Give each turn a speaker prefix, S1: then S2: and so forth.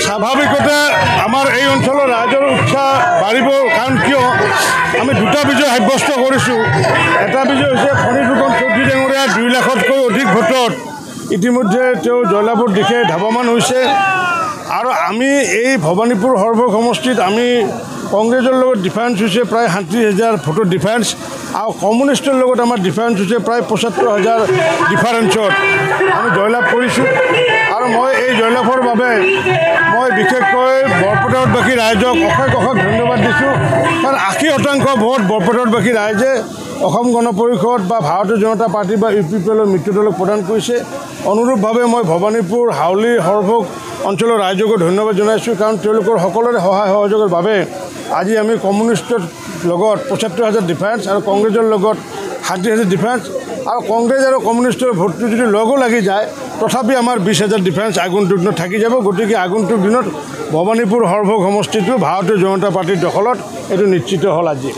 S1: স্বাভাৱিকতে আমাৰ এই অঞ্চলৰ ৰাইজৰ উৎসাহ বাঢ়িব। কাৰণ কিয় আমি দুটা বিজয় সাব্যস্ত কৰিছোঁ। এটা বিজয় হৈছে ফণী ফুকন চৌধুৰী ডাঙৰীয়া 2 লাখতকৈ অধিক ভোটত ইতিমধ্যে তেওঁ জয়লাভৰ দিশে ধাৱমান হৈছে। আৰু আমি এই ভৱানীপুৰ সৰভোগ সমষ্টিত আমি কংগ্ৰেছৰ লগত ডিফাৰেঞ্চ হৈছে প্ৰায় 37,000 ভোটৰ ডিফাৰেঞ্চ, আৰু কমিউনিষ্টৰ লগত আমাৰ ডিফাৰেঞ্চ হৈছে প্ৰায় 75,000 ডিফাৰেঞ্চত আমি জয়লাভ কৰিছোঁ। আৰু মই এই জয়লাভৰ বাবে মই বিশেষকৈ বৰপেটাবাসী ৰাইজক অশেষ ধন্যবাদ দিছোঁ। কাৰণ 80% ভোট বৰপেটাবাসী ৰাইজে অসম গণ পৰিষদ বা ভাৰতীয় জনতা পাৰ্টি বা UPPL মিত্ৰ দলক প্ৰদান কৰিছে। অনুৰূপভাৱে মই ভৱানীপুৰ হাউলি সৰভোগ অঞ্চলৰ ৰাইজকো ধন্যবাদ জনাইছোঁ। কাৰণ তেওঁলোকৰ সকলোৰে সহায় সহযোগৰ বাবে আজি আমি কমিউনিষ্টৰ লগত 75,000 ডিফাৰেঞ্চ আৰু কংগ্ৰেছৰ লগত 37,000 ডিফাৰেঞ্চ, আৰু কংগ্ৰেছ আৰু কমিউনিষ্টৰ ভোটটো যদি লগো লাগি যায় তথাপি আমাৰ 20,000 ডিফাৰেঞ্চ আগন্তুক দিনত থাকি যাব। গতিকে আগন্তুক দিনত ভৱানীপুৰ সৰভোগ সমষ্টিটো ভাৰতীয় জনতা পাৰ্টিৰ দখলত এইটো নিশ্চিত হ'ল আজি।